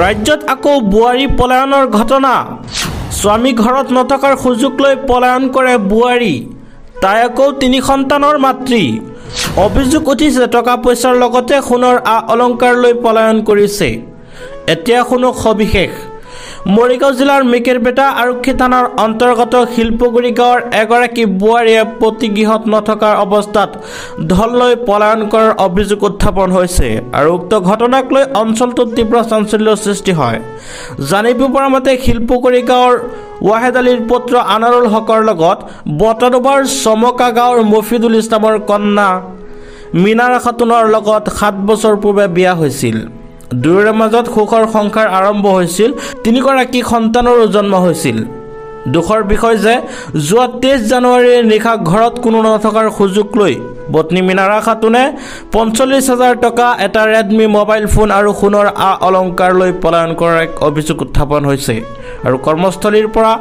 ৰাজ্যত আকৌ বুৱাৰী পলায়নৰ ঘটনা। স্বামী ঘৰত নথকাৰ সুযোগ লৈ পলায়ন কৰে বুৱাৰী। তাই আকৌ 3 সন্তানৰ মাতৃ। অভিযোগ উঠিছে টকা পইচাৰ লগতে সোণৰ অলংকাৰ লৈ পলায়ন কৰিছে। এতিয়া শুনক সবিশেষ। মৰিগাঁও জিলাৰ মেকেৰবেটা আৰক্ষী থানাৰ অন্তৰ্গত শিল্পগুৰি গাঁৱৰ এগৰাকী বোৱাৰীয়ে পতিগৃহত নথকাৰ অৱস্থাত ধন লৈ পলায়ন কৰাৰ অভিযোগ উত্থাপন হৈছে আৰু উক্ত ঘটনাক লৈ অঞ্চলটোত তীব্ৰ চাঞ্চল্যৰ সৃষ্টি হয়। জানিব পৰা মতে শিল্পগুৰি গাঁৱৰ ৱাহেদ আলীৰ পুত্ৰ আনাৰুল হকৰ লগত বটাডোবাৰ চমকা গাঁৱৰ মফিদুল ইছলামৰ কন্যা মিনাৰা খাতুনৰ লগত 7 বছৰ পূৰ্বে বিয়া হৈছিল। দুয়োৰে মাজত সুখৰ সংসাৰ আৰম্ভ হৈছিল। 3 গৰাকী সন্তানৰো জন্ম হৈছিল। দুখৰ বিষয় যে যোৱা 23 জানুৱাৰীৰ নিশা ঘৰত কোনো নথকাৰ সুযোগ লৈ পত্নী মিনাৰা খাতুনে 45,000 টকা, এটা ৰেডমি মোবাইল ফোন আৰু সোণৰ অলংকাৰ লৈ পলায়ন কৰাৰ এক অভিযোগ উত্থাপন হৈছে। আৰু কৰ্মস্থলীৰ পৰা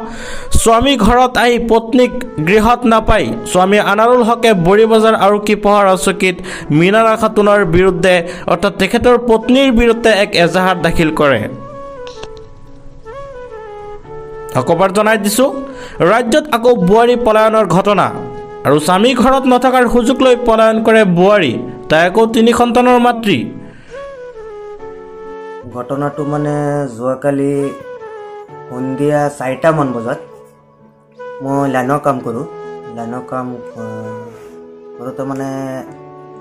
স্বামী ঘৰত আহি পত্নীক গৃহত নাপাই স্বামী আনাৰুল হকে বৰিবজাৰ আৰক্ষী পহৰা চকীত মিনাৰা খাতুনৰ বিৰুদ্ধে অৰ্থাৎ তেখেতৰ পত্নীৰ বিৰুদ্ধে এক এজাহাৰ দাখিল কৰে। আকবাৰ জনাই দিছোঁ, ৰাজ্যত আকৌ বুৱাৰী পলায়নৰ ঘটনা। আৰু স্বামী ঘৰত নথকাৰ সুযোগ লৈ পলায়ন কৰে বুৱাৰী। তাই আকৌ 3 সন্তানৰ মাতৃ। ঘটনাটো মানে যোৱাকালি সন্ধিয়া 4টামান বজাত মই লাইনৰ কাম কৰোঁ। লাইনৰ কাম কৰোঁতে মানে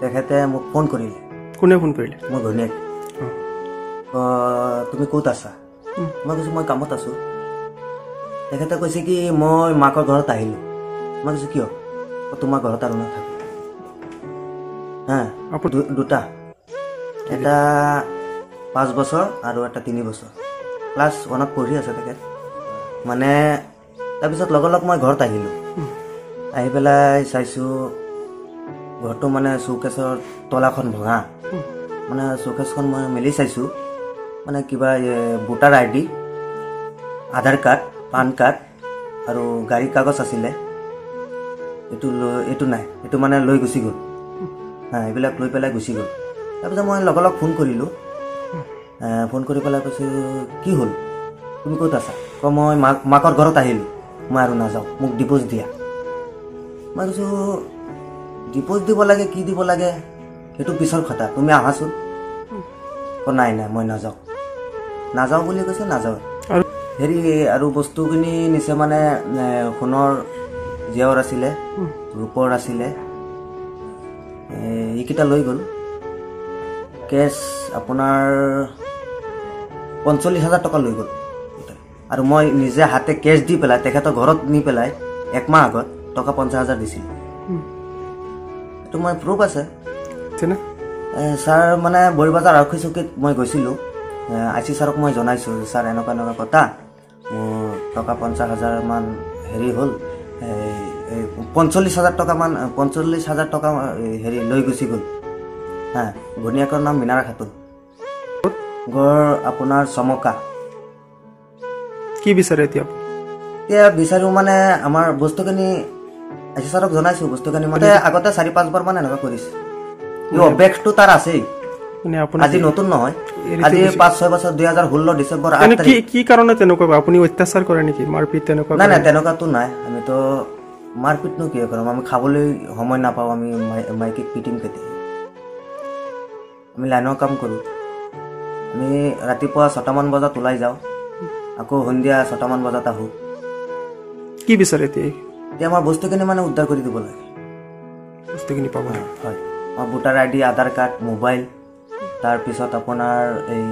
তেখেতে মোক ফোন কৰিলে। কোনে ফোন কৰিলে? মোৰ ঘৈণীয়েক। তুমি ক'ত আছা? মই কৈছোঁ মই কামত আছোঁ। তেখেতে কৈছে কি মই মাকৰ ঘৰত আহিলোঁ। মই কৈছোঁ কিয়? তোমাৰ ঘৰত আৰু নাথাকোঁ। দুটা, এটা 5 বছৰ আৰু এটা 3 বছৰ। ক্লাছ 1ত পঢ়ি আছে তেখেত। মানে তাৰপিছত লগ মই ঘৰত আহিলোঁ। আহি পেলাই চাইছোঁ ঘৰটো মানে চৌকেছৰ তলাখন ভঙা। মানে চৌকেছখন মই মেলি চাইছোঁ, মানে কিবা ভোটাৰ ID, আধাৰ কাৰ্ড, পান কাৰ্ড আৰু গাড়ী কাগজ আছিলে, এইটো নাই। এইটো মানে লৈ গুচি গ'ল। এইবিলাক লৈ পেলাই গুচি গ'ল। তাৰপিছত মই লগ ফোন কৰিলোঁ। ফোন কৰি পেলাই কৈছোঁ কি হ'ল, তুমি ক'ত আছা? মই মাকৰ ঘৰত আহিলোঁ, মই আৰু নাযাওঁ, মোক ডিপ'জিট দিয়া। মই কৈছোঁ ডিপ'জিট দিব লাগে, কি দিব লাগে সেইটো পিছৰ কথা, তুমি আহাচোন। নাই মই নাযাওঁ বুলি কৈছে। নাযাওঁ হেৰি আৰু বস্তুখিনি নিচে মানে সোণৰ জেওৰ আছিলে, ৰূপৰ আছিলে, এইকেইটা লৈ গ'ল। কেছ আপোনাৰ 45,000 টকা লৈ গ'ল। আৰু মই নিজে হাতে কেছ দি পেলাই তেখেতৰ ঘৰত নি পেলাই 1 মাহ আগত টকা 50,000 দিছিলোঁ। এইটো মই প্ৰুফ আছে। ছাৰ মানে বৰিবজাৰ আৰক্ষী চকীত মই গৈছিলোঁ। IC ছাৰক মই জনাইছোঁ, ছাৰ এনেকুৱা কথা, মোৰ টকা 50,000 মান হেৰি হ'ল, 45,000 টকা হেৰি লৈ গুচি গ'ল। ঘৈণীয়েকৰ নাম মিনাৰা খাতুন, ঘৰ আপোনাৰ চমকা। কি বিচাৰে এতিয়া? এতিয়া বিচাৰোঁ মানে আমাৰ বস্তুখিনি IC ছাৰক জনাইছোঁ। বস্তুখিনি মানে আগতে 4-5 বাৰ মান এনেকুৱা কৰিছে। অভ্যাসটো তাৰ আছেই, আজি নতুন নহয়, আজি 5-6 বছৰ। 2016 ডিচেম্বৰ 8 তাৰিখ। কি কাৰণে তেনেকুৱা? আপুনি অত্যাচাৰ কৰে নেকি? মাৰপিট তেনেকুৱা? নাই তেনেকুৱাতো নাই। আমিতো মাৰপিটনো কিয় কৰিম, আমি খাবলৈ সময় নাপাওঁ। আমি মাইকীক পিটিম কেতিয়া? আমি লাইনৰ কাম কৰোঁ। আমি ৰাতিপুৱা 6টামান বজাত ওলাই যাওঁ, আকৌ সন্ধিয়া 6টামান বজাত আহোঁ। কি বিচাৰে এতিয়া? আমাৰ বস্তুখিনি মানে উদ্ধাৰ কৰি দিব লাগে। বস্তুখিনি পাব? হয়, আমাৰ ভোটাৰ ID, আধাৰ কাৰ্ড, মোবাইল, তাৰপিছত আপোনাৰ এই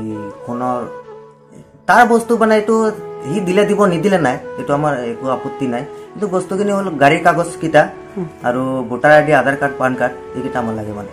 সোণৰ তাৰ বস্তু মানে এইটো সি দিলে দিব, নিদিলে নাই, এইটো আমাৰ একো আপত্তি নাই। কিন্তু বস্তুখিনি হ'ল গাড়ীৰ কাগজকেইটা আৰু ভোটাৰ ID, আধাৰ কাৰ্ড, পান কাৰ্ড, এইকেইটা আমাৰ লাগে মানে।